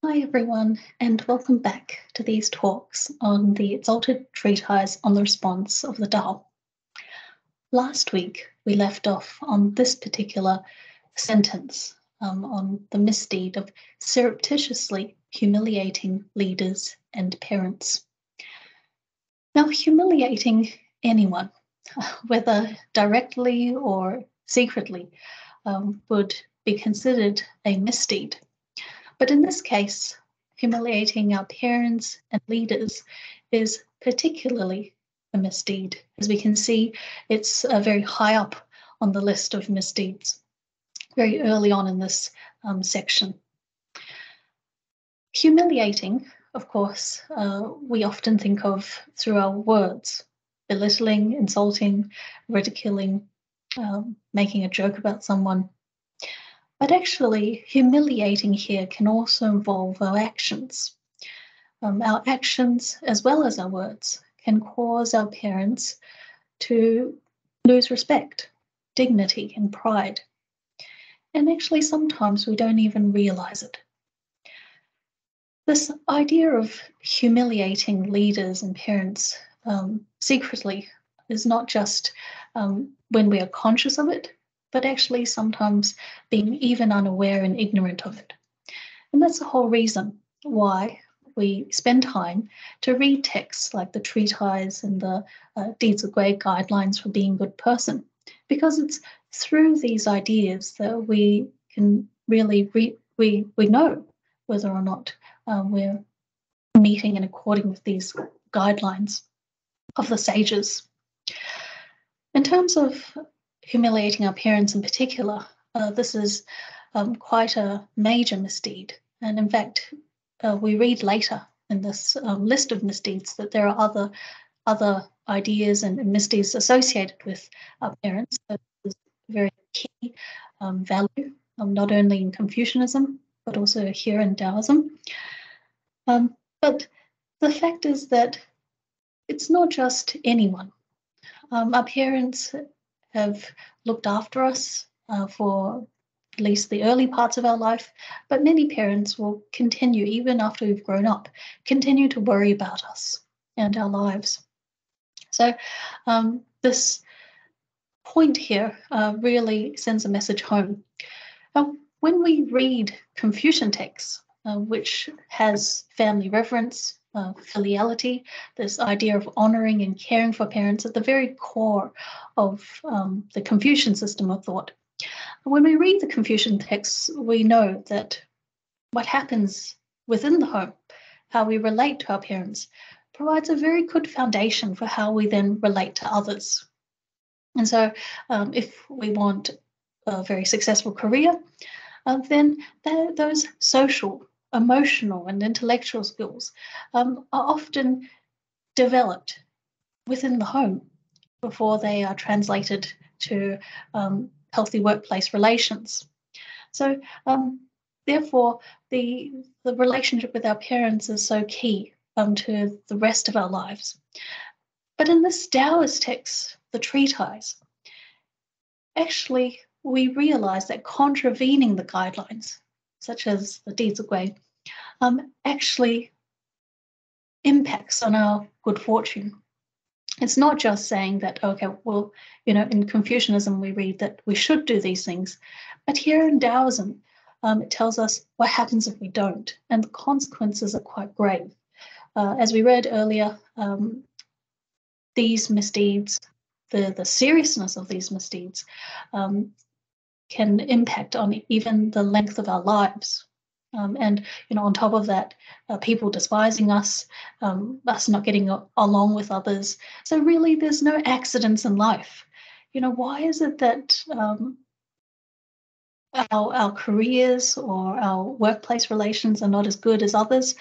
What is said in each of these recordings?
Hi everyone, and welcome back to these talks on the Exalted Treatise on the Response of the Tao. Last week, we left off on this particular sentence on the misdeed of surreptitiously humiliating leaders and parents. Now, humiliating anyone, whether directly or secretly, would be considered a misdeed. But in this case, humiliating our parents and leaders is particularly a misdeed. As we can see, it's very high up on the list of misdeeds, very early on in this section. Humiliating, of course, we often think of through our words, belittling, insulting, ridiculing, making a joke about someone. But actually, humiliating here can also involve our actions. Our actions, as well as our words, can cause our parents to lose respect, dignity, and pride. And actually, sometimes we don't even realize it. This idea of humiliating leaders and parents secretly is not just when we are conscious of it, but actually sometimes being even unaware and ignorant of it. And that's the whole reason why we spend time to read texts like the treatise and the Deeds of Great Guidelines for Being a Good Person, because it's through these ideas that we can really we know whether or not we're meeting and according with these guidelines of the sages. In terms of humiliating our parents in particular, this is quite a major misdeed. And in fact, we read later in this list of misdeeds that there are other ideas and misdeeds associated with our parents. So this is a very key value, not only in Confucianism, but also here in Taoism. But the fact is that it's not just anyone. Our parents have looked after us for at least the early parts of our life, but many parents will continue, even after we've grown up, continue to worry about us and our lives. So this point here really sends a message home. When we read Confucian texts, which has family reverence, filiality, this idea of honoring and caring for parents at the very core of the Confucian system of thought. When we read the Confucian texts, we know that what happens within the home, how we relate to our parents, provides a very good foundation for how we then relate to others. And so if we want a very successful career, then those social, emotional, and intellectual skills are often developed within the home before they are translated to healthy workplace relations. So therefore, the relationship with our parents is so key to the rest of our lives. But in this Taoist text, the treatise, actually we realize that contravening the guidelines, such as the Deeds of Great, actually impacts on our good fortune. It's not just saying that, okay, well, in Confucianism we read that we should do these things, but here in Taoism, it tells us what happens if we don't, and the consequences are quite grave. As we read earlier, these misdeeds, the seriousness of these misdeeds, can impact on even the length of our lives. And on top of that, people despising us, us not getting along with others. So really, there's no accidents in life. Why is it that our careers or our workplace relations are not as good as others?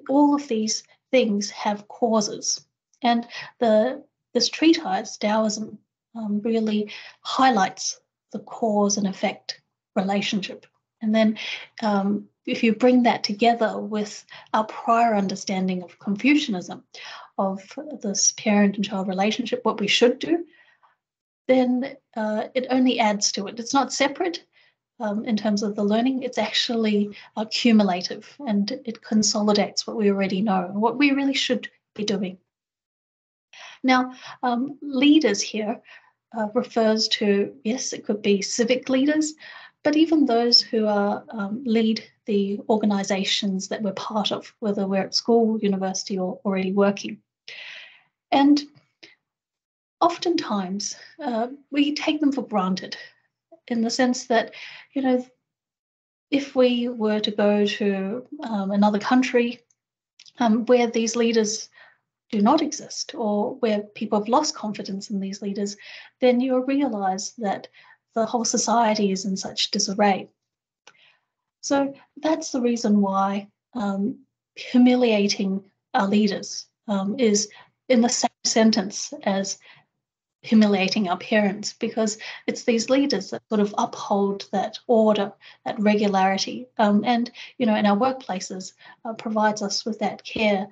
All of these things have causes, and this treatise, Taoism, really highlights the cause and effect relationship. And then if you bring that together with our prior understanding of Confucianism, of this parent and child relationship, what we should do, then it only adds to it. It's not separate, in terms of the learning, it's actually cumulative, and it consolidates what we already know, what we really should be doing. Now, leaders here refers to, yes, it could be civic leaders, but even those who are lead the organizations that we're part of, whether we're at school, university, or already working. And oftentimes we take them for granted, in the sense that, if we were to go to another country where these leaders do not exist, or where people have lost confidence in these leaders, then you'll realize that the whole society is in such disarray. So that's the reason why humiliating our leaders is in the same sentence as humiliating our parents, because it's these leaders that sort of uphold that order, that regularity, and in our workplaces provides us with that care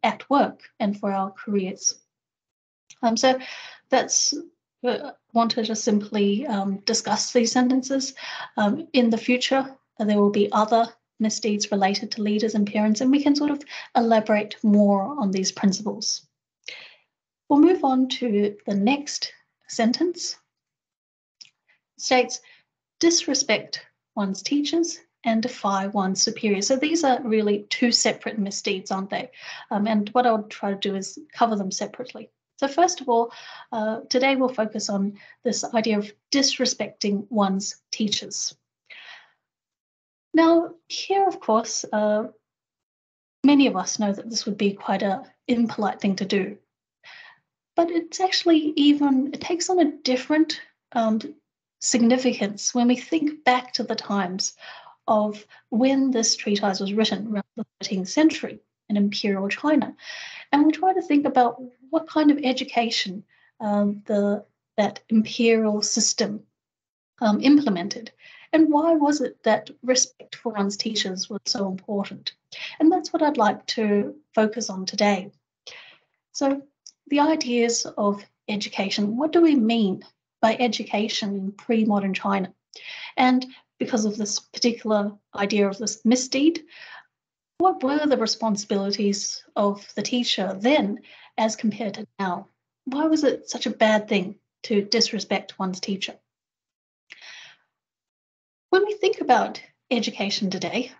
at work and for our careers. So that's wanted to simply discuss these sentences. In the future, there will be other misdeeds related to leaders and parents, and we can sort of elaborate more on these principles. We'll move on to the next sentence. It states, disrespect one's teachers and defy one's superiors. So these are really two separate misdeeds, aren't they? And what I'll try to do is cover them separately. So first of all, today we'll focus on this idea of disrespecting one's teachers. Now, here, of course, many of us know that this would be quite an impolite thing to do. But it's actually it takes on a different significance when we think back to the times of when this treatise was written, around the 13th century in imperial China. And we try to think about what kind of education that imperial system implemented, and why was it that respect for one's teachers was so important. And that's what I'd like to focus on today. So the ideas of education. What do we mean by education in pre-modern China? And because of this particular idea of this misdeed, what were the responsibilities of the teacher then as compared to now? Why was it such a bad thing to disrespect one's teacher? When we think about education today,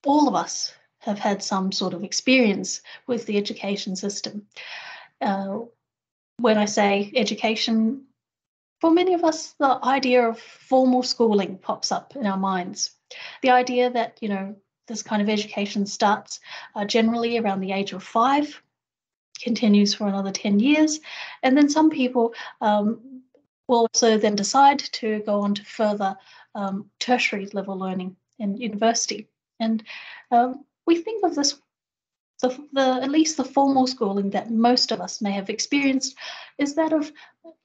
all of us have had some sort of experience with the education system. When I say education, for many of us, the idea of formal schooling pops up in our minds. The idea that, this kind of education starts generally around the age of 5, continues for another 10 years, and then some people will also then decide to go on to further tertiary level learning in university. And we think of this, at least the formal schooling that most of us may have experienced, is that of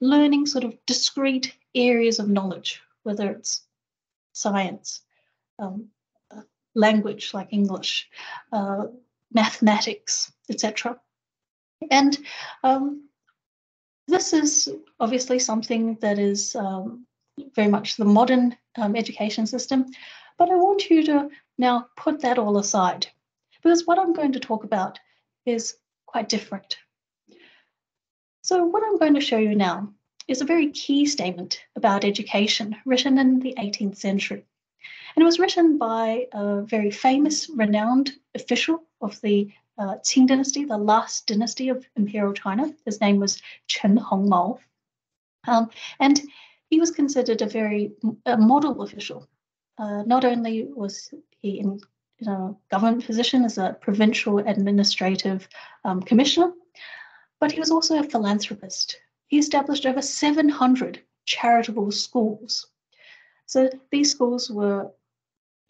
learning sort of discrete areas of knowledge, whether it's science, language like English, mathematics, etc. And this is obviously something that is very much the modern education system, but I want you to now put that all aside, because what I'm going to talk about is quite different. So what I'm going to show you now is a very key statement about education written in the 18th century. And it was written by a very famous, renowned official of the Qing dynasty, the last dynasty of imperial China. His name was Chen Hongmao. And he was considered a model official. Not only was he in a government position as a provincial administrative commissioner, but he was also a philanthropist. He established over 700 charitable schools. So these schools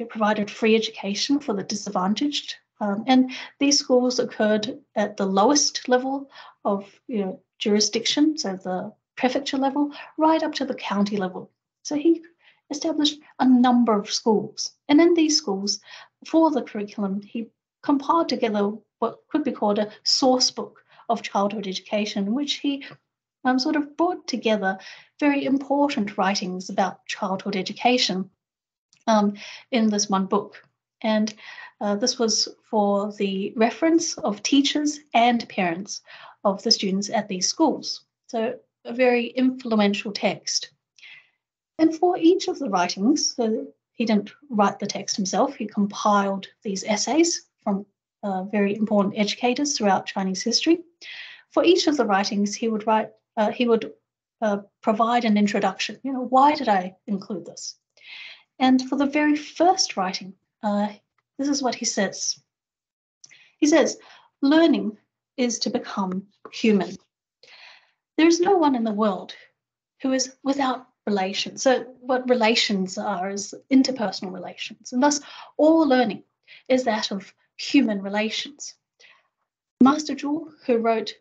provided free education for the disadvantaged, and these schools occurred at the lowest level of jurisdiction, so the prefecture level, right up to the county level. So he established a number of schools, and in these schools, for the curriculum, he compiled together what could be called a source book of childhood education, which he sort of brought together very important writings about childhood education in this one book. And this was for the reference of teachers and parents of the students at these schools. So a very influential text. And for each of the writings, so he didn't write the text himself, he compiled these essays from very important educators throughout Chinese history. For each of the writings, he would provide an introduction. Why did I include this? And for the very first writing, this is what he says. He says, learning is to become human. There is no one in the world who is without relations. So what relations are is interpersonal relations. And thus, all learning is that of human relations. Master Zhu, who wrote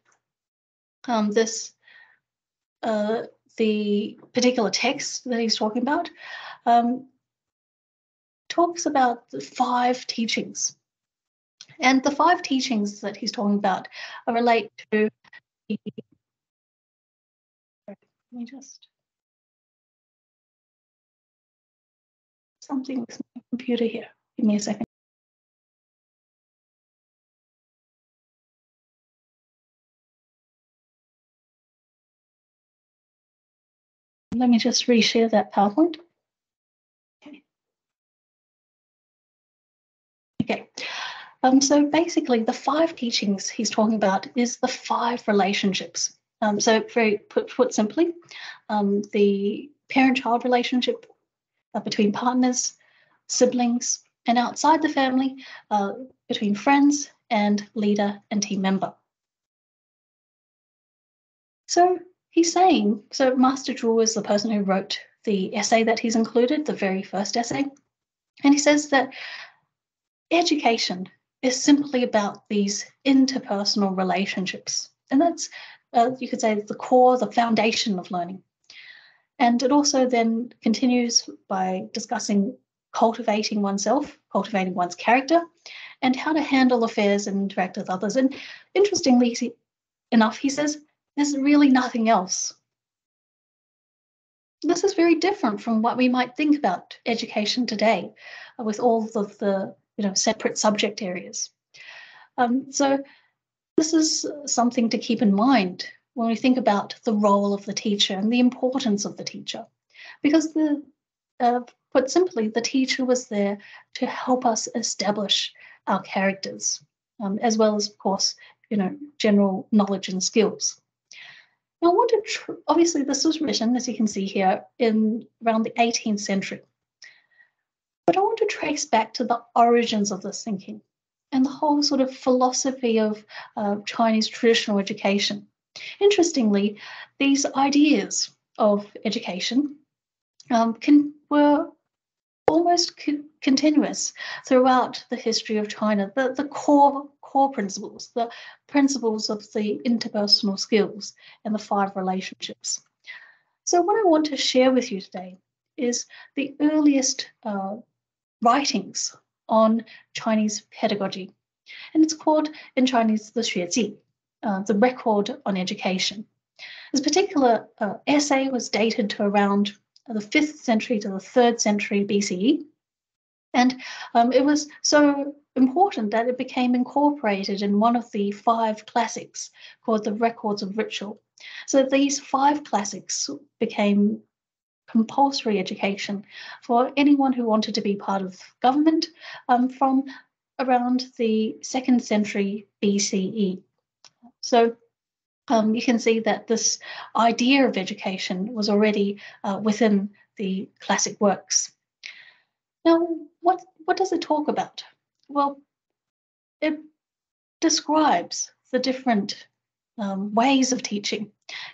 the particular text that he's talking about, talks about the 5 teachings. And the 5 teachings that he's talking about relate to the... Let me just... Something with my computer here. Give me a second. Let me just reshare that PowerPoint. Okay. So basically, the 5 teachings he's talking about is the 5 relationships. So very put simply, the parent-child relationship between partners, siblings, and outside the family, between friends and leader and team member. So he's saying, so Master Zhu is the person who wrote the essay that he's included, the very first essay, and he says that education is simply about these interpersonal relationships. And that's, you could say, the core, the foundation of learning. And it also then continues by discussing cultivating oneself, cultivating one's character, and how to handle affairs and interact with others. And interestingly enough, he says, there's really nothing else. This is very different from what we might think about education today, with all of the separate subject areas. So this is something to keep in mind when we think about the role of the teacher and the importance of the teacher, because put simply, the teacher was there to help us establish our characters, as well as, of course, general knowledge and skills. Now, I want to obviously this was written, as you can see here, in around the 18th century. But I want to trace back to the origins of this thinking and the whole sort of philosophy of Chinese traditional education. Interestingly, these ideas of education were almost continuous throughout the history of China. The core principles, the principles of the interpersonal skills and the 5 relationships. So what I want to share with you today is the earliest writings on Chinese pedagogy. And it's called, in Chinese, the 学记, the record on education. This particular essay was dated to around the 5th century to the 3rd century BCE. And it was so important that it became incorporated in one of the 5 classics called the Records of Ritual. So these 5 classics became compulsory education for anyone who wanted to be part of government from around the 2nd century BCE. So you can see that this idea of education was already within the classic works. Now, what does it talk about? Well, it describes the different ways of teaching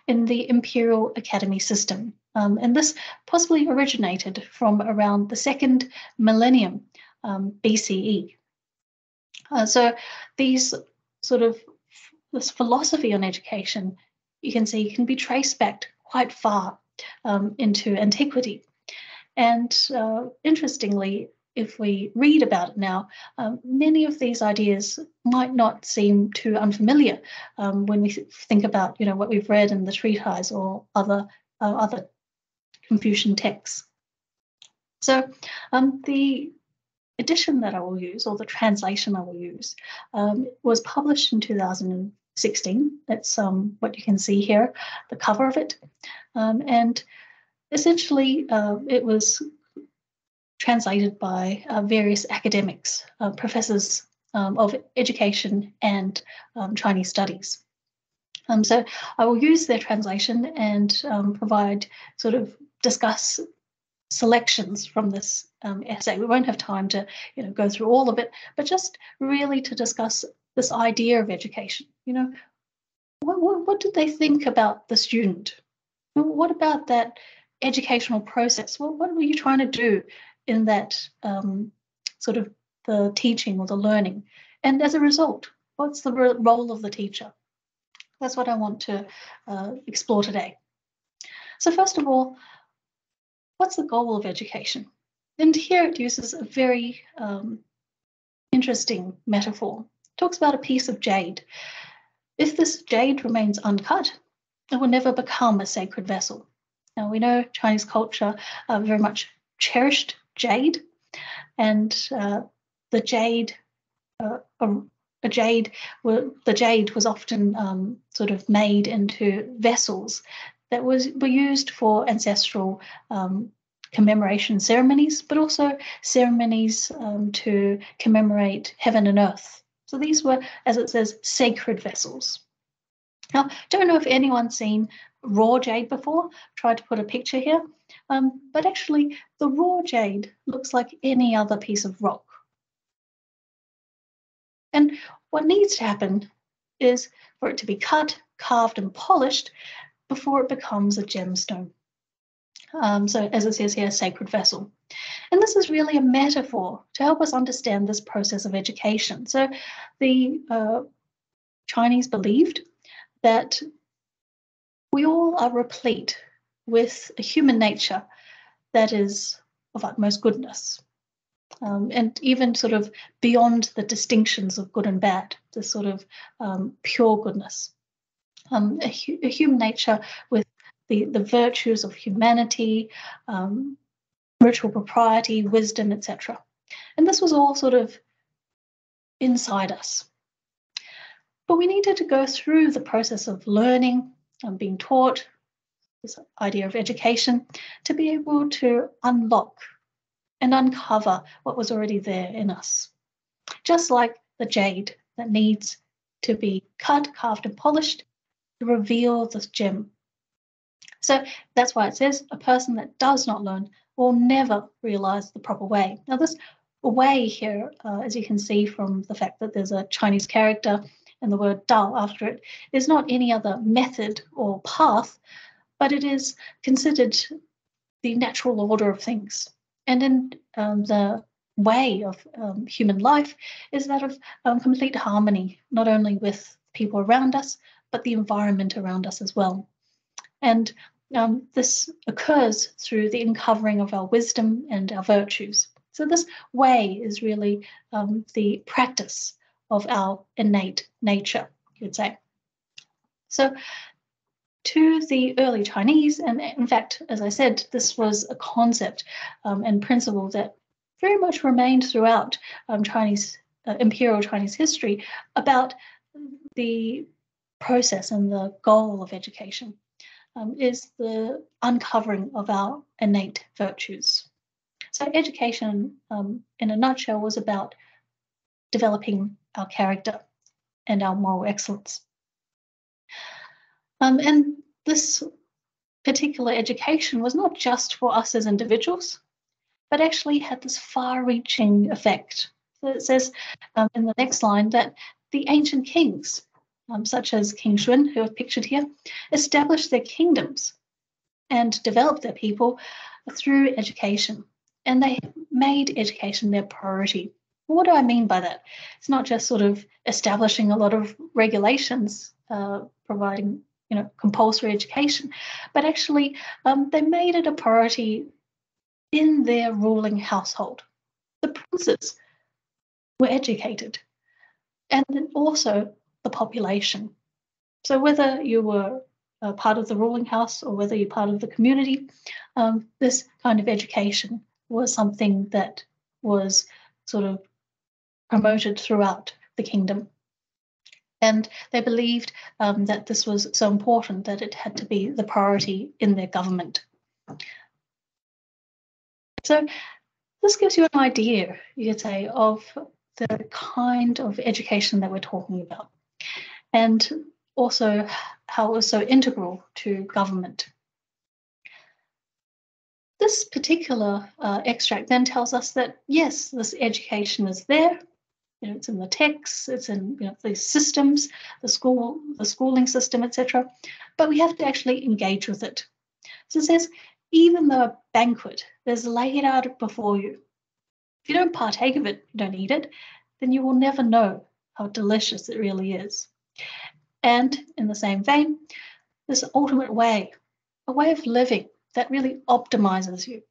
in the imperial academy system. And this possibly originated from around the 2nd millennium BCE. So these this philosophy on education, you can see, can be traced back quite far into antiquity. And interestingly, if we read about it now, many of these ideas might not seem too unfamiliar when we think about, what we've read in the treatise or other Confucian texts. So the edition that I will use, or the translation I will use, was published in 2016. That's what you can see here, the cover of it. And essentially, it was translated by various academics, professors of education and Chinese studies. So I will use their translation and discuss selections from this essay. We won't have time to go through all of it, but just really to discuss this idea of education. What did they think about the student? What about that educational process? What were you trying to do in that the teaching or the learning? And as a result, what's the role of the teacher? That's what I want to explore today. So first of all, what's the goal of education? And here it uses a very interesting metaphor. It talks about a piece of jade. If this jade remains uncut, it will never become a sacred vessel. Now, we know Chinese culture very much cherished jade, and the jade was often made into vessels that were used for ancestral commemoration ceremonies, but also ceremonies to commemorate heaven and earth. So these were, as it says, sacred vessels. Now, don't know if anyone's seen raw jade before. Tried to put a picture here, but actually the raw jade looks like any other piece of rock. And what needs to happen is for it to be cut, carved, and polished before it becomes a gemstone. So as it says here, sacred vessel. And this is really a metaphor to help us understand this process of education. So the Chinese believed that we all are replete with a human nature that is of utmost goodness. And even beyond the distinctions of good and bad, this pure goodness. A human nature with the virtues of humanity, ritual propriety, wisdom, etc. And this was all inside us. But we needed to go through the process of learning and being taught, this idea of education, to be able to unlock and uncover what was already there in us. Just like the jade that needs to be cut, carved, and polished to reveal this gem. So that's why it says a person that does not learn will never realize the proper way. Now, this way here, as you can see from the fact that there's a Chinese character and the word dao after it, is not any other method or path, but it is considered the natural order of things. And in the way of human life is that of complete harmony, not only with people around us, but the environment around us as well. And this occurs through the uncovering of our wisdom and our virtues. So this way is really the practice of our innate nature, you would say. So to the early Chinese, and in fact, as I said, this was a concept and principle that very much remained throughout imperial Chinese history about the process and the goal of education, is the uncovering of our innate virtues. So education, in a nutshell, was about developing our character and our moral excellence. And this particular education was not just for us as individuals, but actually had this far-reaching effect. So it says in the next line that the ancient kings, such as King Shun, who are pictured here, established their kingdoms and developed their people through education. And they made education their priority. What do I mean by that? It's not just establishing a lot of regulations, providing compulsory education, but actually they made it a priority in their ruling household. the princes were educated, and then also the population. So whether you were part of the ruling house or whether you're part of the community, this kind of education was something that was sort of promoted throughout the kingdom. And they believed that this was so important that it had to be the priority in their government. So this gives you an idea, you could say, of the kind of education that we're talking about, and also how it was so integral to government. This particular extract then tells us that, yes, this education is there. It's in the texts, it's in the systems, the schooling system, etc. But we have to actually engage with it. So it says, even though a banquet is laid out before you, if you don't partake of it, you don't eat it, then you will never know how delicious it really is. And in the same vein, this ultimate way, a way of living that really optimizes you,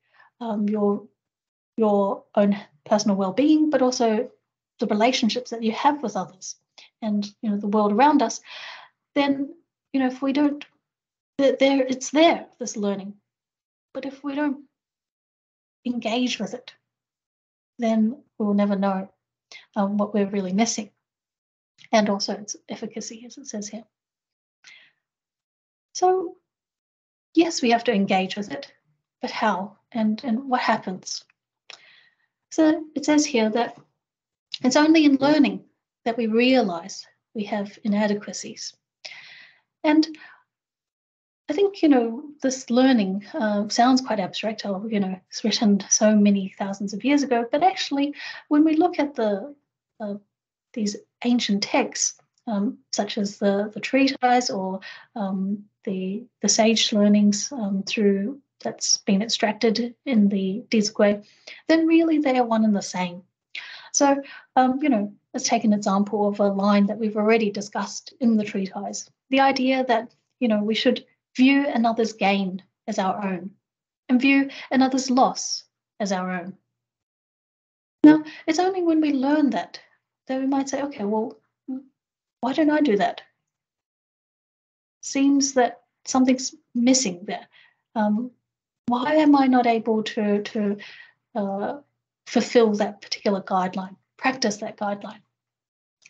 your own personal well-being, but also the relationships that you have with others and the world around us, then if we don't, it's there, this learning. But if we don't engage with it, then we will never know what we're really missing, and also its efficacy, as it says here. So yes, we have to engage with it, but how and what happens? So it says here that it's only in learning that we realize we have inadequacies. And I think, this learning sounds quite abstract. It's written so many thousands of years ago. But actually, when we look at these ancient texts, such as the treatise or the sage learnings through that's been extracted in the Dizgue, then really they are one and the same. So, let's take an example of a line that we've already discussed in the treatise. The idea that, we should view another's gain as our own and view another's loss as our own. Now, it's only when we learn that we might say, okay, well, why don't I do that? Seems that something's missing there. Why am I not able to fulfill that particular guideline, practice that guideline?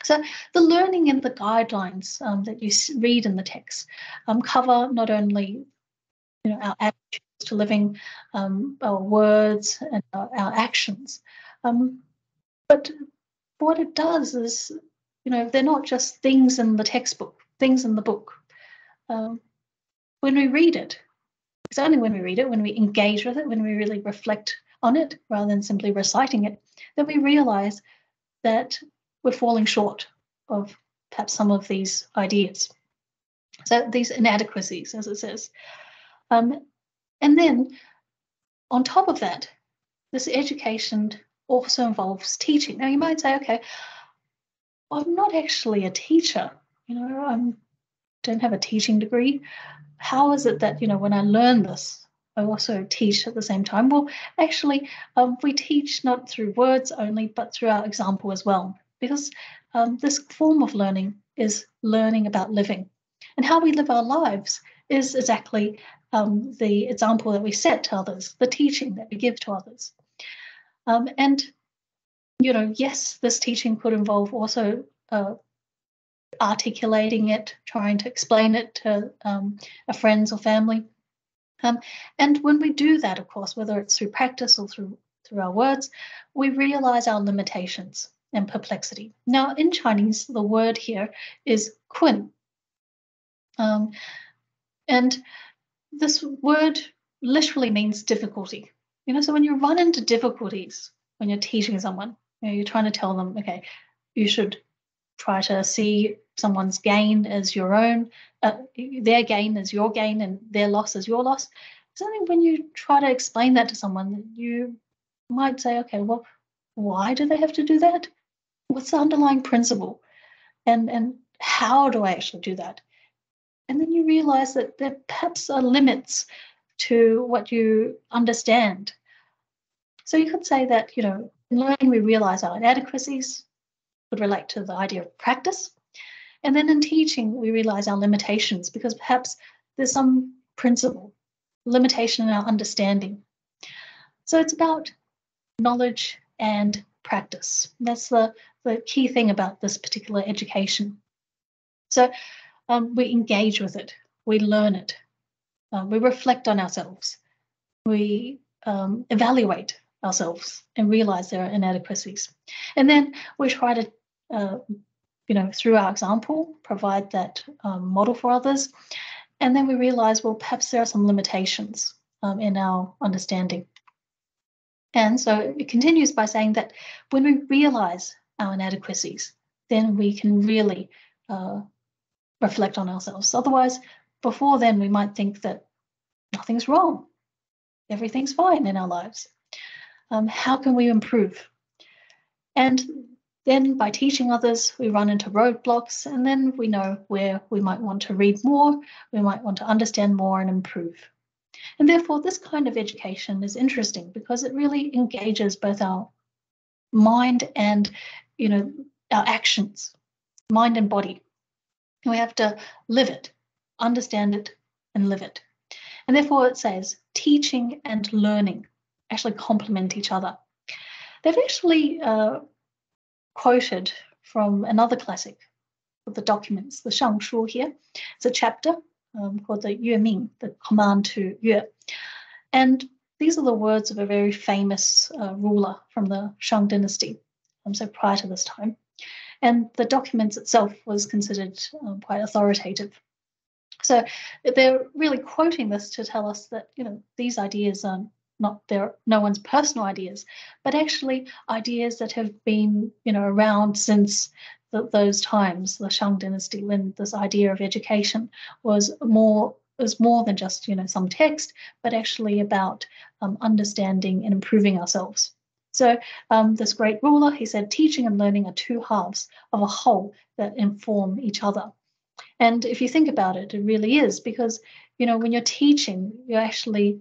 So the learning and the guidelines that you read in the text cover not only our attitudes to living, our words and our actions, but what it does is, they're not just things in the textbook, things in the book. When we read it, it's only when we read it, when we engage with it, when we really reflect on it rather than simply reciting it, that we realize that we're falling short of perhaps some of these ideas. So these inadequacies, as it says. And then on top of that, this education also involves teaching. Now you might say, okay, I'm not actually a teacher. I don't have a teaching degree. How is it that, when I learn this, I also teach at the same time? Well, actually, we teach not through words only, but through our example as well, because this form of learning is learning about living. And how we live our lives is exactly the example that we set to others, the teaching that we give to others. And, yes, this teaching could involve also articulating it, trying to explain it to our friends or family. And when we do that, of course, whether it's through practice or through our words, we realize our limitations and perplexity. Now, in Chinese, the word here is kun. And this word literally means difficulty. So when you run into difficulties, when you're teaching someone, you're trying to tell them, okay, you should try to see someone's gain as your own, their gain as your gain, and their loss as your loss. It's only when you try to explain that to someone that you might say, okay, well, why do they have to do that? What's the underlying principle? And how do I actually do that? And then you realize that there perhaps are limits to what you understand. So you could say that, In learning, we realize our inadequacies would relate to the idea of practice. And then in teaching, we realize our limitations because perhaps there's some principle, limitation in our understanding. So it's about knowledge and practice. That's the key thing about this particular education. So we engage with it, we learn it, we reflect on ourselves, we evaluate ourselves and realize there are inadequacies. And then we try to, through our example, provide that model for others. And then we realize, well, perhaps there are some limitations in our understanding. And so it continues by saying that when we realize our inadequacies, then we can really reflect on ourselves. Otherwise, before then, we might think that nothing's wrong. Everything's fine in our lives. How can we improve? And then by teaching others, we run into roadblocks, and then we know where we might want to read more, we might want to understand more and improve. And therefore, this kind of education is interesting because it really engages both our mind and, our actions, mind and body. And we have to live it, understand it, and live it. And therefore, it says teaching and learning actually complement each other. They've actually quoted from another classic of the documents, the Shang Shu here. It's a chapter called the Yue Ming, the command to Yue. And these are the words of a very famous ruler from the Shang dynasty, so prior to this time. And the documents itself was considered quite authoritative. So they're really quoting this to tell us that, these ideas are no one's personal ideas, but actually ideas that have been, around since those times, the Shang dynasty, when this idea of education was more than just, some text, but actually about understanding and improving ourselves. So this great ruler, he said, teaching and learning are two halves of a whole that inform each other. And if you think about it, it really is, because, when you're teaching, you're actually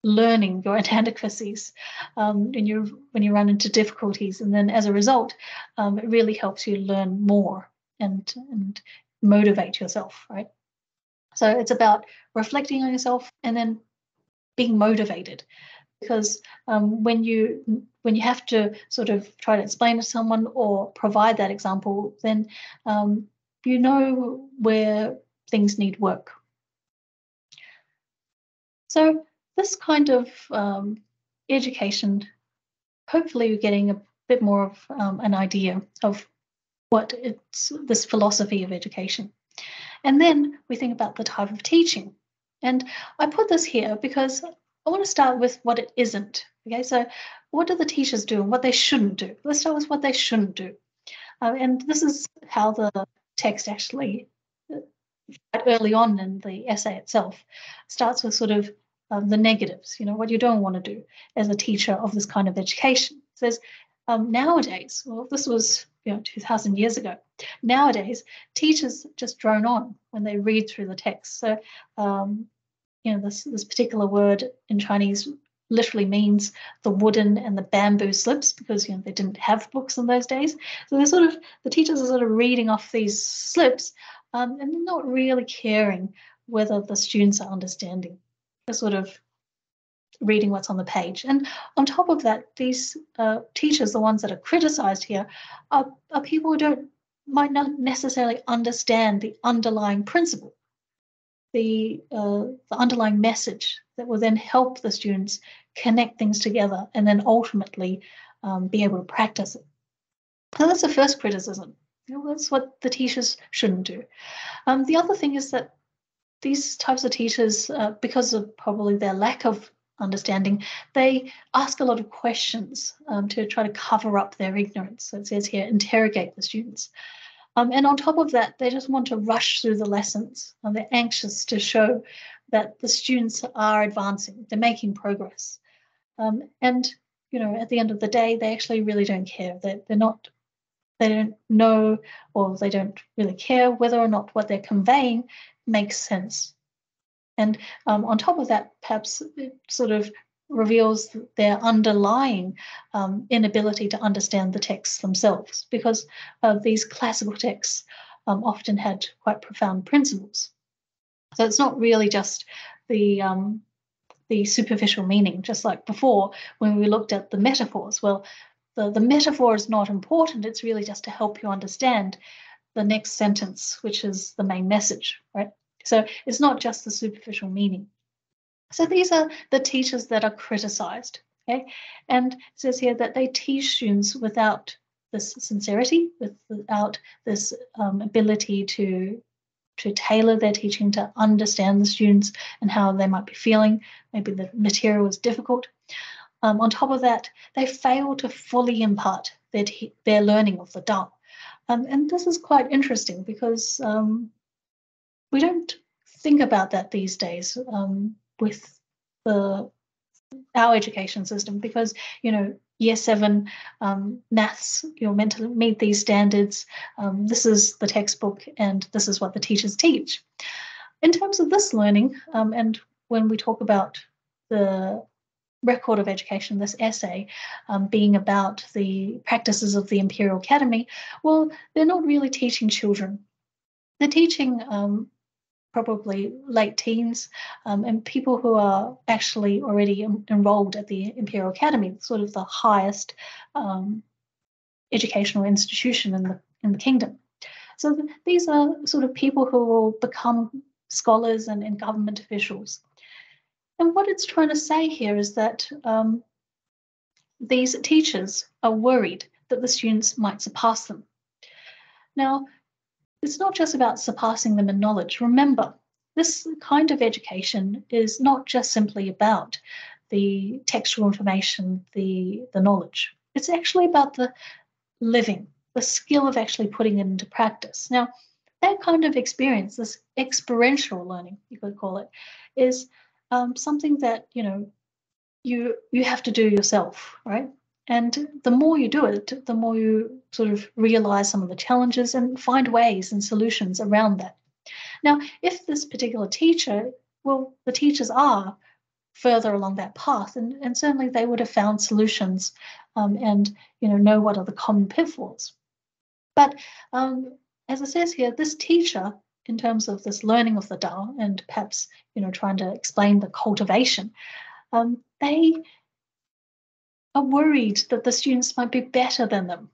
learning your inadequacies when you run into difficulties. And then as a result, it really helps you learn more and motivate yourself, right? So it's about reflecting on yourself and then being motivated. Because when you have to sort of try to explain to someone or provide that example, then you know where things need work. So this kind of education, hopefully you're getting a bit more of an idea of what it's this philosophy of education. And then we think about the type of teaching. And I put this here because I want to start with what it isn't. Okay, so what do the teachers do and what they shouldn't do? Let's start with what they shouldn't do. And this is how the text actually, early on in the essay itself, starts with sort of the negatives, what you don't want to do as a teacher of this kind of education. It says, nowadays, well, this was 2,000 years ago. Nowadays, teachers just drone on when they read through the text. So, this particular word in Chinese literally means the wooden and the bamboo slips, because they didn't have books in those days. So the teachers are sort of reading off these slips, and they're not really caring whether the students are understanding. They're sort of reading what's on the page. And on top of that, these teachers, the ones that are criticized here, are people who might not necessarily understand the underlying principle, the underlying message that will then help the students connect things together and then ultimately be able to practice it. So that's the first criticism. That's what the teachers shouldn't do. The other thing is that these types of teachers, because of probably their lack of understanding, they ask a lot of questions to try to cover up their ignorance. So it says here, interrogate the students. And on top of that, they just want to rush through the lessons. They're anxious to show that the students are advancing, they're making progress. And, at the end of the day, they actually really don't care. They don't know, or they don't really care whether or not what they're conveying makes sense. And on top of that, perhaps it sort of reveals their underlying inability to understand the texts themselves, because these classical texts often had quite profound principles. So it's not really just the superficial meaning, just like before when we looked at the metaphors. Well, the metaphor is not important. It's really just to help you understand the next sentence, which is the main message, right? So it's not just the superficial meaning. So these are the teachers that are criticized, okay? And it says here that they teach students without this sincerity, without this ability to tailor their teaching to understand the students and how they might be feeling. Maybe the material is difficult. On top of that, they fail to fully impart their learning of the Tao. And this is quite interesting because we don't think about that these days with our education system, because, year 7 maths, you're meant to meet these standards. This is the textbook and this is what the teachers teach. In terms of this learning, and when we talk about the record of education, this essay being about the practices of the Imperial Academy, well, they're not really teaching children. They're teaching probably late teens and people who are actually already enrolled at the Imperial Academy, sort of the highest educational institution in the kingdom. So these are sort of people who will become scholars and government officials. And what it's trying to say here is that these teachers are worried that the students might surpass them. Now, it's not just about surpassing them in knowledge. Remember, this kind of education is not just simply about the textual information, the knowledge. It's actually about the living, the skill of actually putting it into practice. Now, that kind of experience, this experiential learning, you could call it, is something that, you have to do yourself, right? And the more you do it, the more you sort of realize some of the challenges and find ways and solutions around that. Now, if this particular teacher, well, the teachers are further along that path, and certainly they would have found solutions and, know what are the common pitfalls. But as it says here, this teacher, in terms of this learning of the Tao and perhaps, trying to explain the cultivation, they are worried that the students might be better than them,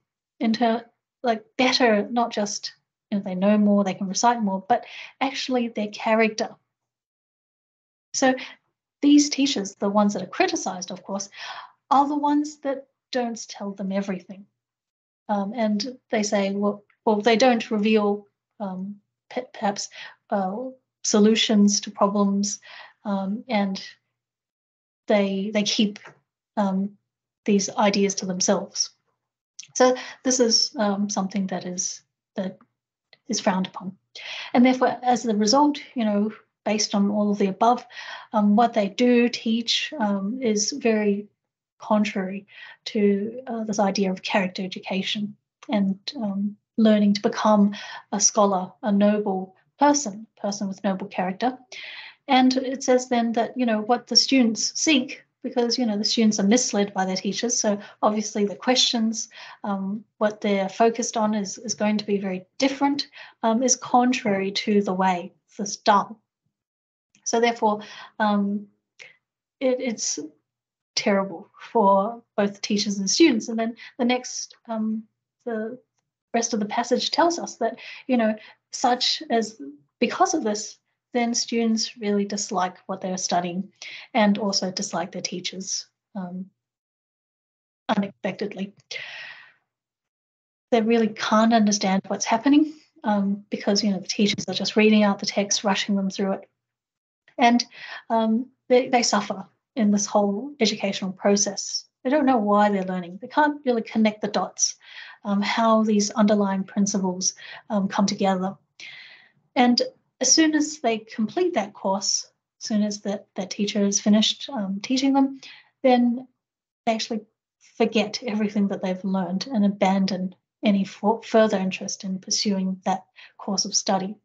better, not just they know more, they can recite more, but actually their character. So these teachers, the ones that are criticized, of course, are the ones that don't tell them everything. And they say, well, they don't reveal perhaps solutions to problems, and they keep these ideas to themselves. So this is something that is frowned upon. And therefore, as a result, based on all of the above, what they do teach is very contrary to this idea of character education and learning to become a scholar, a noble person with noble character. And it says then that, what the students seek, because, the students are misled by their teachers. So obviously the questions, what they're focused on is going to be very different, is contrary to the way, the style. So therefore, it's terrible for both teachers and students. And then the next, the rest of the passage tells us that, such as because of this, then students really dislike what they're studying and also dislike their teachers unexpectedly. They really can't understand what's happening because, the teachers are just reading out the text, rushing them through it. And they suffer in this whole educational process. They don't know why they're learning. They can't really connect the dots, how these underlying principles come together. And as soon as they complete that course, as soon as that teacher is finished teaching them, then they actually forget everything that they've learned and abandon any further interest in pursuing that course of study.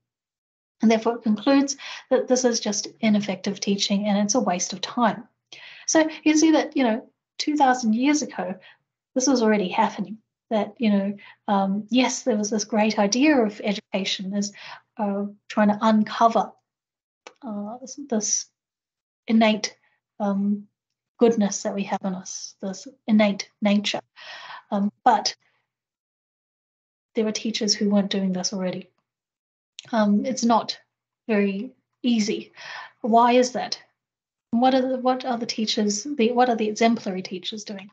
And therefore it concludes that this is just ineffective teaching and it's a waste of time. So you see that, 2,000 years ago, this was already happening. That, yes, there was this great idea of education as trying to uncover this innate goodness that we have in us, this innate nature. But there were teachers who weren't doing this already. It's not very easy. Why is that? What are the teachers? What are the exemplary teachers doing?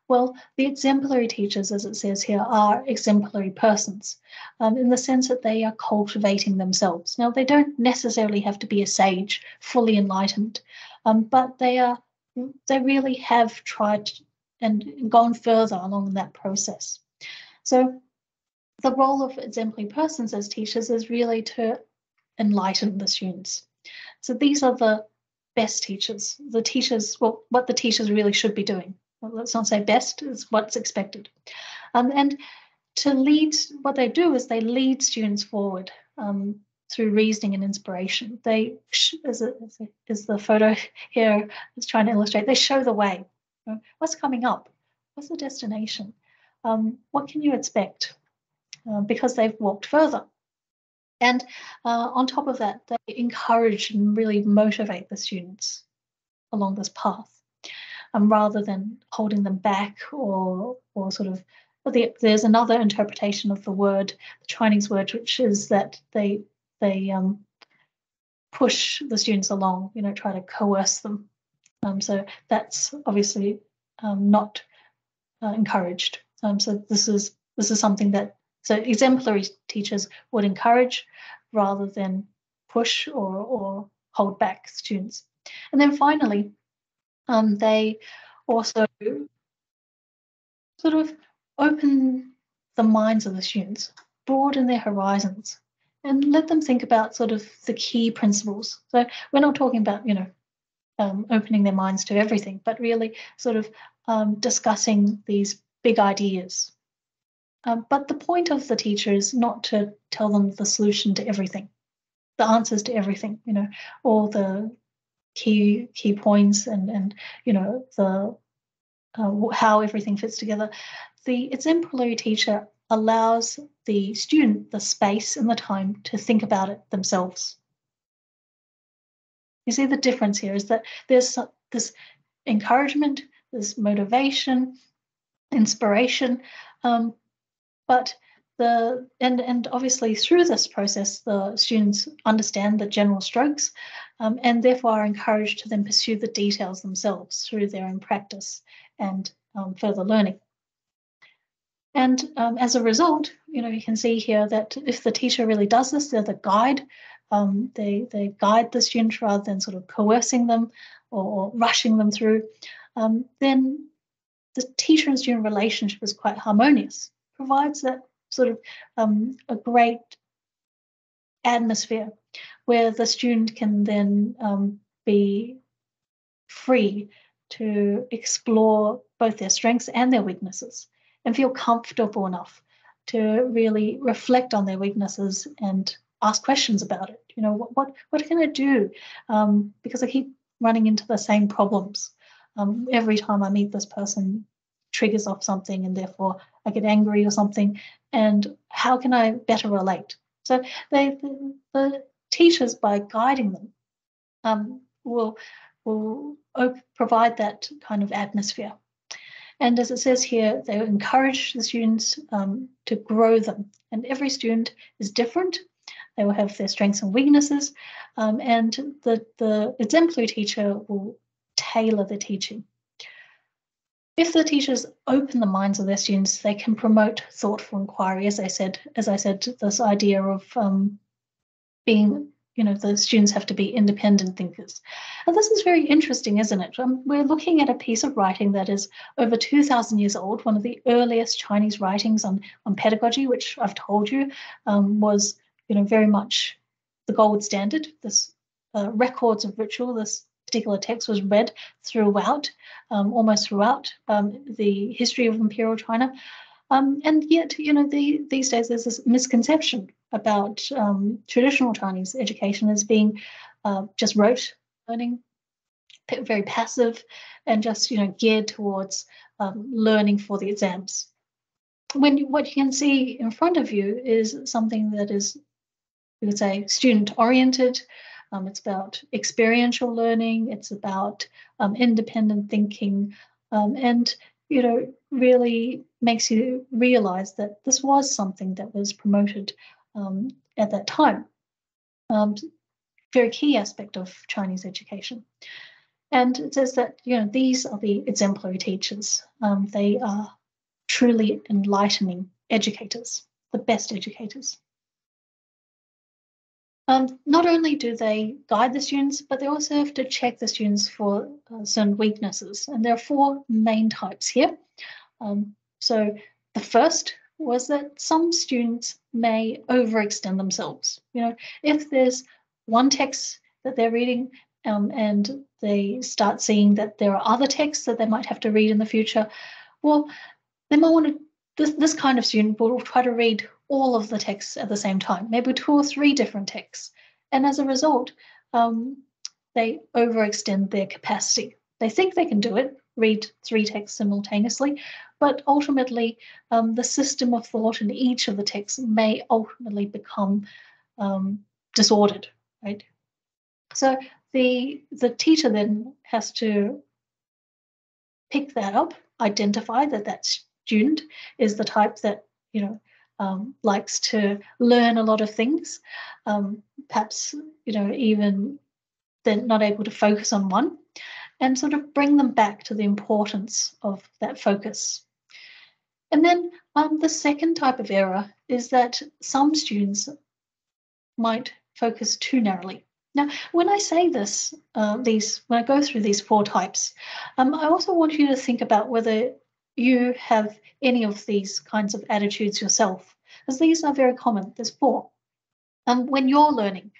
Well, the exemplary teachers, as it says here, are exemplary persons in the sense that they are cultivating themselves. Now, they don't necessarily have to be a sage, fully enlightened, but they really have tried and gone further along that process. So the role of exemplary persons as teachers is really to enlighten the students. So these are the best teachers, what the teachers really should be doing. Well, let's not say best, is what's expected. And to lead, what they do is they lead students forward through reasoning and inspiration. They, as the photo here is trying to illustrate, they show the way. What's coming up? What's the destination? What can you expect? Because they've walked further. And on top of that, they encourage and really motivate the students along this path, rather than holding them back or sort of. There's another interpretation of the word, the Chinese word, which is that they push the students along, try to coerce them. So that's obviously not encouraged. So this is something that exemplary teachers would encourage rather than push or hold back students. And then finally, they also sort of open the minds of the students, broaden their horizons, and let them think about sort of the key principles. So we're not talking about, opening their minds to everything, but really sort of discussing these big ideas. But the point of the teacher is not to tell them the solution to everything, the answers to everything, all the key points and the how everything fits together. The exemplary teacher allows the student the space and the time to think about it themselves. You see the difference here is that there's this encouragement, this motivation, inspiration, but and obviously through this process, the students understand the general strokes, and therefore are encouraged to then pursue the details themselves through their own practice and further learning. And as a result, you can see here that if the teacher really does this, they're the guide. They guide the students rather than sort of coercing them or rushing them through. Then the teacher and student relationship is quite harmonious, provides that sort of a great atmosphere where the student can then be free to explore both their strengths and their weaknesses and feel comfortable enough to really reflect on their weaknesses and ask questions about it. What can I do? Because I keep running into the same problems. Every time I meet this person, triggers off something, and therefore I get angry or something. And how can I better relate? So the teachers, by guiding them, will provide that kind of atmosphere. And as it says here, they encourage the students to grow them. And every student is different. They will have their strengths and weaknesses. And the exemplary teacher will tailor the teaching. If the teachers open the minds of their students, they can promote thoughtful inquiry, as I said, this idea of being, the students have to be independent thinkers. And this is very interesting, isn't it? We're looking at a piece of writing that is over 2,000 years old, one of the earliest Chinese writings on pedagogy, which I've told you was, very much the gold standard. This records of ritual, this particular text was read throughout, almost throughout the history of Imperial China. And yet, these days there's this misconception about traditional Chinese education as being just rote learning, very passive and just, geared towards learning for the exams. When what you can see in front of you is something that is, we would say, student-oriented. It's about experiential learning. It's about independent thinking, and really makes you realize that this was something that was promoted at that time. Very key aspect of Chinese education. And it says that, these are the exemplary teachers. They are truly enlightening educators, the best educators. Not only do they guide the students, but they also have to check the students for certain weaknesses. And there are 4 main types here. So the first was that some students may overextend themselves. If there's one text that they're reading and they start seeing that there are other texts that they might have to read in the future, well, they might want to, this kind of student will try to read all of the texts at the same time, maybe 2 or 3 different texts. And as a result, they overextend their capacity. They think they can do it, read 3 texts simultaneously, but ultimately the system of thought in each of the texts may ultimately become disordered, right? So the teacher then has to pick that up, identify that student is the type that likes to learn a lot of things. Perhaps even they're not able to focus on one, and sort of bring them back to the importance of that focus. And then the second type of error is that some students might focus too narrowly. Now, when I say this, when I go through these 4 types, I also want you to think about whether you have any of these kinds of attitudes yourself, because these are very common. There's 4. When you're learning,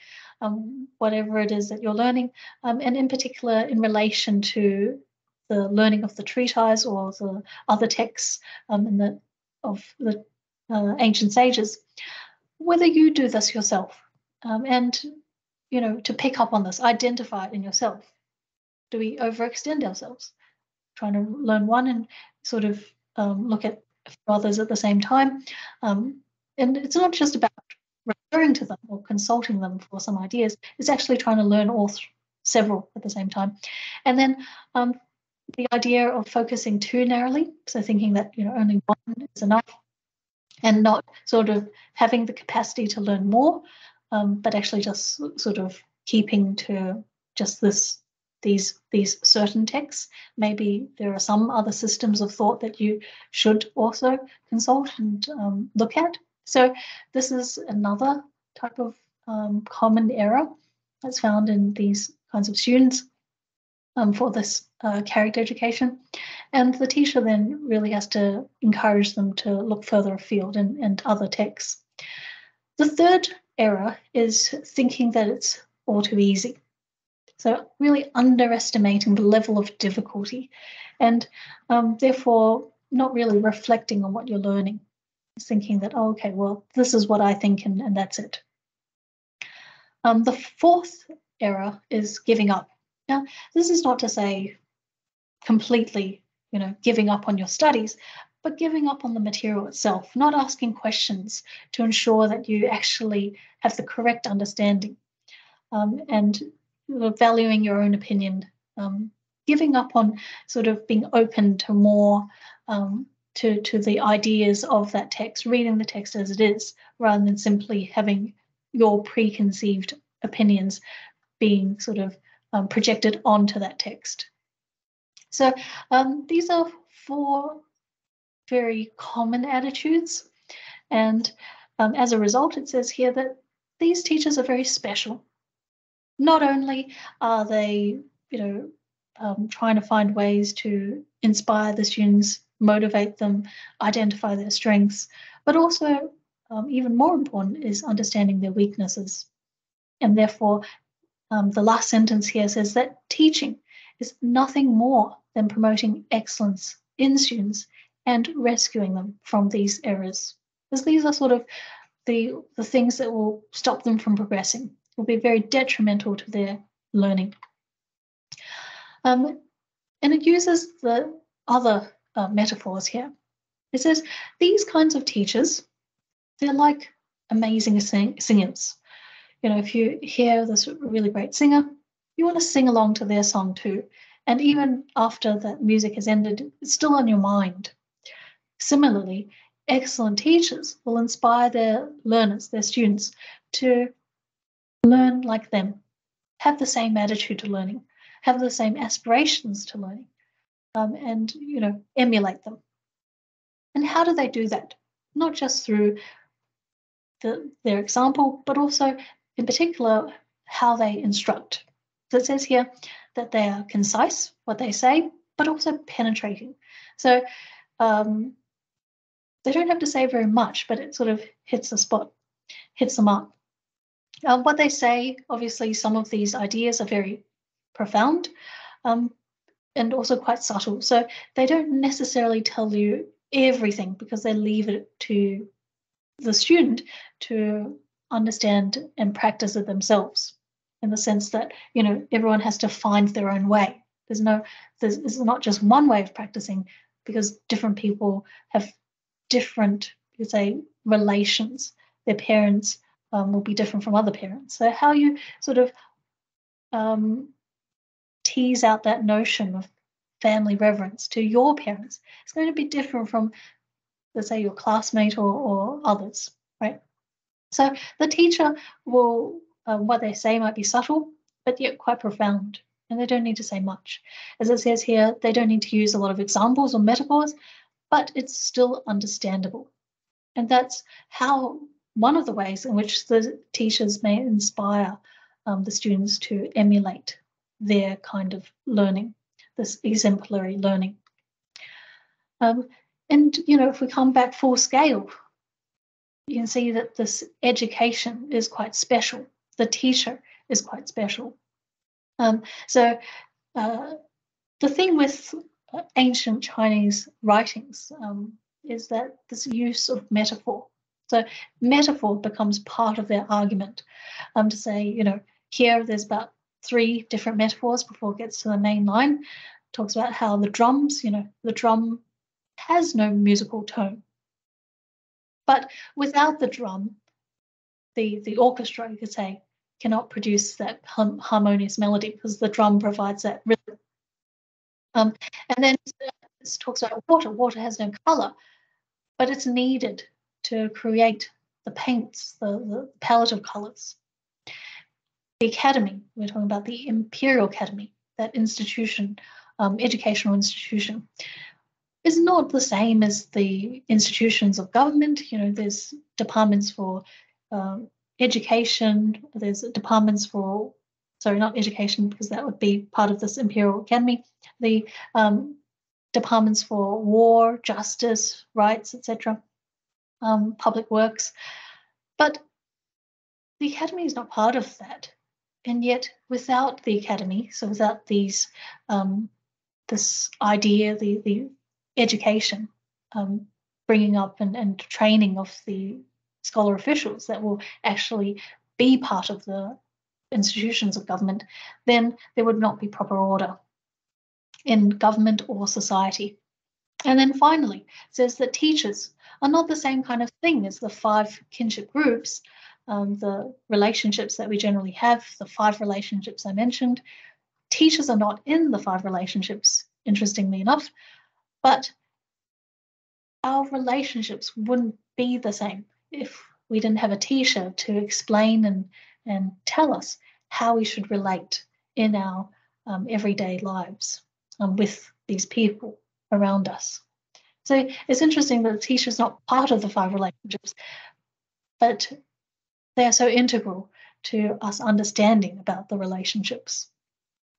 whatever it is that you're learning, and in particular in relation to the learning of the treatise or the other texts of the ancient sages, whether you do this yourself, and to pick up on this, identify it in yourself. Do we overextend ourselves, trying to learn one and sort of look at others at the same time? And it's not just about referring to them or consulting them for some ideas. It's actually trying to learn several at the same time. And then the idea of focusing too narrowly, so thinking that only one is enough, and not sort of having the capacity to learn more, but actually just sort of keeping to just these certain texts. Maybe there are some other systems of thought that you should also consult and look at. So this is another type of common error that's found in these kinds of students for this character education. And the teacher then really has to encourage them to look further afield and other texts. The third error is thinking that it's all too easy. So really underestimating the level of difficulty and therefore not really reflecting on what you're learning. Thinking that, oh, okay, well, this is what I think and that's it. The fourth error is giving up. Now, this is not to say completely, giving up on your studies, but giving up on the material itself, not asking questions to ensure that you actually have the correct understanding, and valuing your own opinion, giving up on sort of being open to more, to the ideas of that text, reading the text as it is, rather than simply having your preconceived opinions being sort of projected onto that text. So these are 4 very common attitudes. And as a result, it says here that these teachers are very special. Not only are they, trying to find ways to inspire the students, motivate them, identify their strengths, but also even more important is understanding their weaknesses. And therefore, the last sentence here says that teaching is nothing more than promoting excellence in students and rescuing them from these errors. Because these are sort of the things that will stop them from progressing, will be very detrimental to their learning. And it uses the other metaphors here. It says these kinds of teachers, they're like amazing singers. If you hear this really great singer, you want to sing along to their song too. And even after that music has ended, it's still on your mind. Similarly, excellent teachers will inspire their learners, their students, to learn like them, have the same attitude to learning, have the same aspirations to learning, and emulate them. And how do they do that? Not just through their example, but also in particular how they instruct. So it says here that they are concise, what they say, but also penetrating. So they don't have to say very much, but it sort of hits the spot, hits the mark. What they say, obviously, some of these ideas are very profound and also quite subtle. So they don't necessarily tell you everything because they leave it to the student to understand and practice it themselves, in the sense that everyone has to find their own way. There's not just one way of practicing, because different people have different, you say, relations. Their parents will be different from other parents. So how you sort of tease out that notion of family reverence to your parents is going to be different from, let's say, your classmate or others, right? So the teacher will, what they say might be subtle, but yet quite profound, and they don't need to say much. As it says here, they don't need to use a lot of examples or metaphors, but it's still understandable. And that's how one of the ways in which the teachers may inspire the students to emulate their kind of learning, this exemplary learning. And if we come back full scale, you can see that this education is quite special. The teacher is quite special. So the thing with ancient Chinese writings is that this use of metaphor. So metaphor becomes part of their argument to say, here there's about 3 different metaphors before it gets to the main line. It talks about how the drums, the drum has no musical tone. But without the drum, the orchestra, you could say, cannot produce that harmonious melody, because the drum provides that rhythm. And then this talks about water. Water has no color, but it's needed to create the paints, the palette of colors. The academy, we're talking about the Imperial Academy, that institution, educational institution, is not the same as the institutions of government. There's departments for education, there's departments for, sorry, not education, because that would be part of this Imperial Academy, the departments for war, justice, rights, etc., public works. But the academy is not part of that. And yet without the academy, so without these, this idea, the education, bringing up and training of the scholar officials that will actually be part of the institutions of government, then there would not be proper order in government or society. And then finally, it says that teachers are not the same kind of thing as the 5 kinship groups, the relationships that we generally have, the 5 relationships I mentioned. Teachers are not in the 5 relationships, interestingly enough, but our relationships wouldn't be the same if we didn't have a teacher to explain and tell us how we should relate in our everyday lives with these people around us. So it's interesting that the teacher is not part of the 5 relationships, but they are so integral to us understanding about the relationships.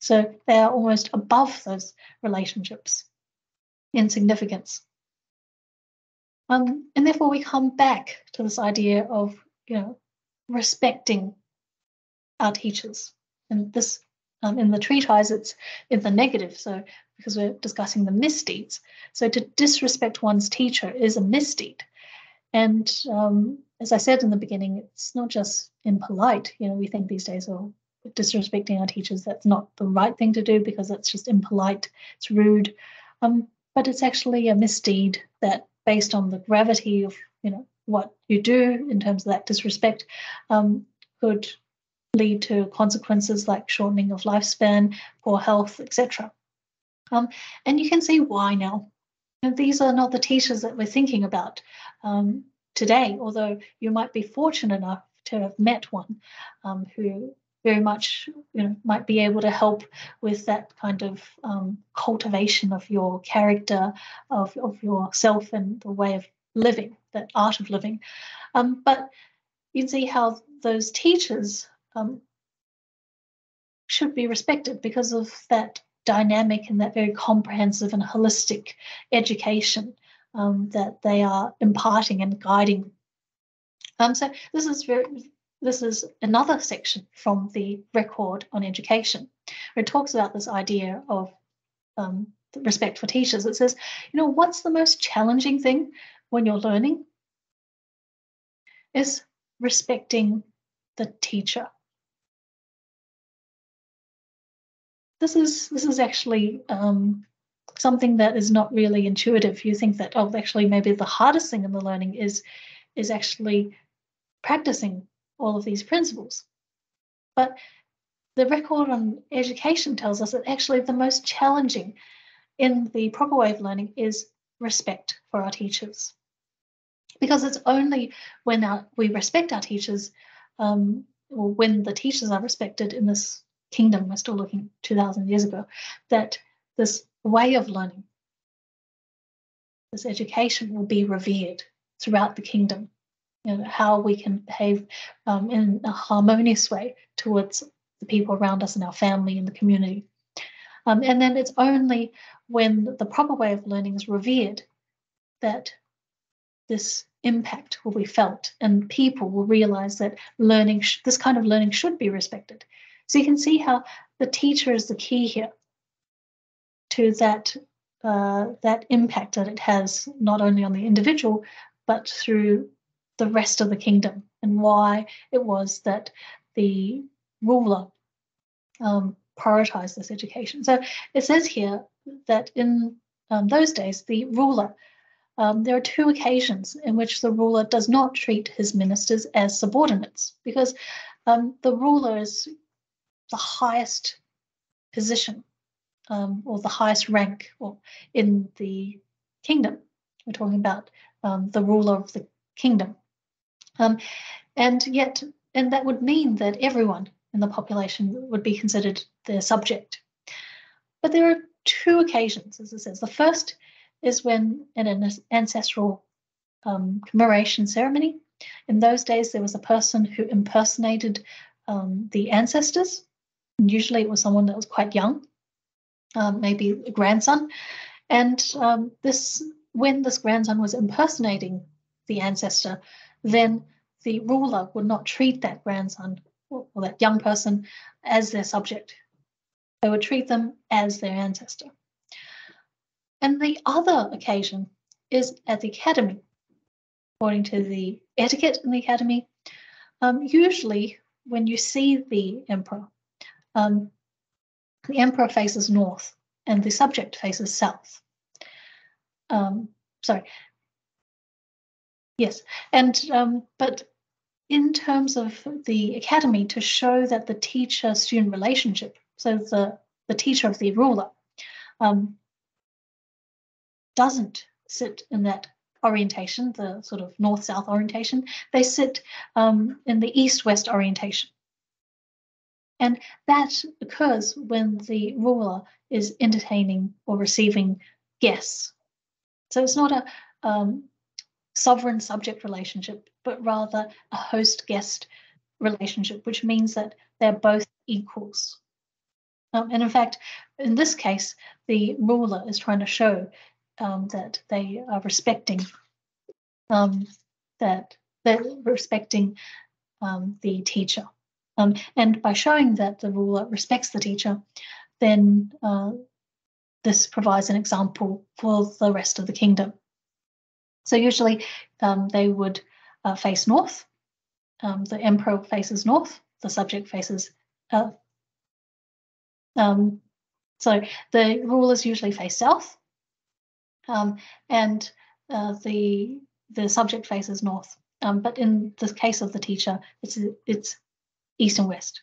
So they are almost above those relationships in significance. And therefore we come back to this idea of, respecting our teachers. And this, in the treatise, it's in the negative, so because we're discussing the misdeeds. So to disrespect one's teacher is a misdeed. And as I said in the beginning, it's not just impolite. We think these days, oh, disrespecting our teachers, that's not the right thing to do because it's just impolite, it's rude. But it's actually a misdeed that, based on the gravity of what you do in terms of that disrespect, could lead to consequences like shortening of lifespan, poor health, etc. And you can see why now. And these are not the teachers that we're thinking about today, although you might be fortunate enough to have met one who very much might be able to help with that kind of cultivation of your character, of yourself, and the way of living, that art of living. But you can see how those teachers should be respected because of that dynamic and that very comprehensive and holistic education that they are imparting and guiding. So this is another section from the record on education, where it talks about this idea of respect for teachers. It says, what's the most challenging thing when you're learning? Is respecting the teacher. This is actually something that is not really intuitive. You think that, actually maybe the hardest thing in the learning is actually practicing all of these principles. But the record on education tells us that actually the most challenging in the proper way of learning is respect for our teachers. Because it's only when we respect our teachers, or when the teachers are respected in this kingdom, we're still looking 2,000 years ago, that this way of learning, this education will be revered throughout the kingdom. How we can behave in a harmonious way towards the people around us and our family and the community. And then it's only when the proper way of learning is revered that this impact will be felt and people will realize that this kind of learning should be respected. So you can see how the teacher is the key here to that impact that it has not only on the individual, but through the rest of the kingdom, and why it was that the ruler prioritized this education. So it says here that in those days, the ruler, there are two occasions in which the ruler does not treat his ministers as subordinates, because the ruler is the highest position or the highest rank in the kingdom. We're talking about the ruler of the kingdom. And that would mean that everyone in the population would be considered their subject. But there are two occasions, as it says. The first is when in an ancestral commemoration ceremony. In those days, there was a person who impersonated the ancestors. And usually it was someone that was quite young, maybe a grandson. And when this grandson was impersonating the ancestor, then the ruler would not treat that grandson or that young person as their subject. They would treat them as their ancestor. And the other occasion is at the academy. According to the etiquette in the academy, usually when you see the emperor faces north and the subject faces south. Yes, and but in terms of the academy, to show that the teacher-student relationship, so the teacher of the ruler doesn't sit in that orientation, the sort of north-south orientation, they sit in the east-west orientation. And that occurs when the ruler is entertaining or receiving guests. So it's not a sovereign-subject relationship, but rather a host-guest relationship, which means that they're both equals. And in fact, in this case, the ruler is trying to show that they are respecting the teacher. And by showing that the ruler respects the teacher, then this provides an example for the rest of the kingdom. So usually they would face north. The emperor faces north, the subject faces so the rulers usually face south, and the subject faces north. But in the case of the teacher, it's east and west.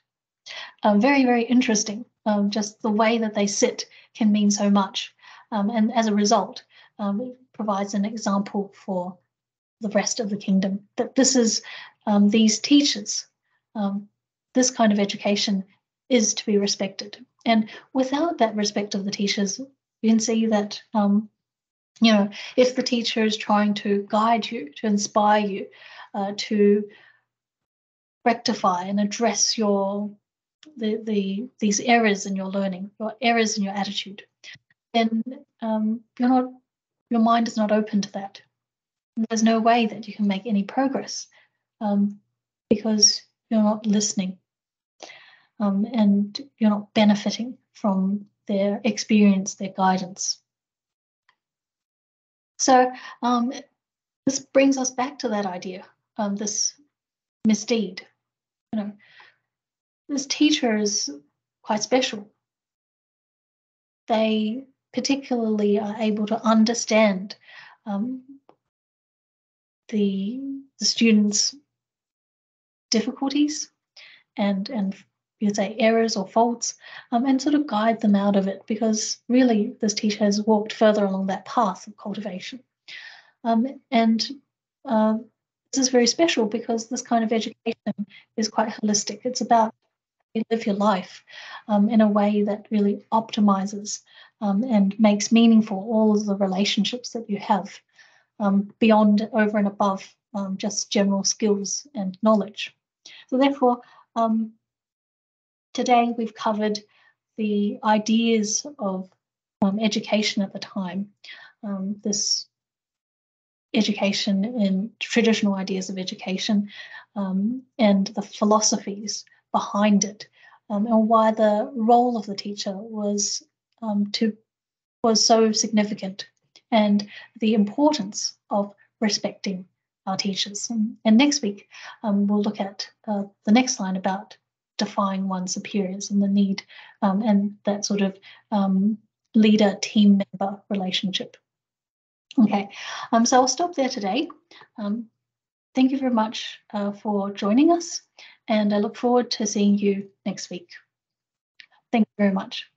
Very, very interesting. Just the way that they sit can mean so much. And as a result, it provides an example for the rest of the kingdom, that this is these teachers, this kind of education is to be respected. And without that respect of the teachers, you can see that, if the teacher is trying to guide you, to inspire you, to rectify and address these errors in your learning, your errors in your attitude, then your mind is not open to that. There's no way that you can make any progress because you're not listening and you're not benefiting from their experience, their guidance. So this brings us back to that idea, this misdeed. This teacher is quite special. They particularly are able to understand the students' difficulties and you could say errors or faults, and sort of guide them out of it, because really this teacher has walked further along that path of cultivation. This is very special because this kind of education is quite holistic. It's about you live your life in a way that really optimizes and makes meaningful all of the relationships that you have beyond, over and above just general skills and knowledge. So therefore, today we've covered the ideas of education at the time, this education in traditional ideas of education, and the philosophies behind it, and why the role of the teacher was so significant, and the importance of respecting our teachers. And next week, we'll look at the next line about defying one's superiors and the need and that sort of leader-team member relationship. Okay, so I'll stop there today. Thank you very much for joining us, and I look forward to seeing you next week. Thank you very much.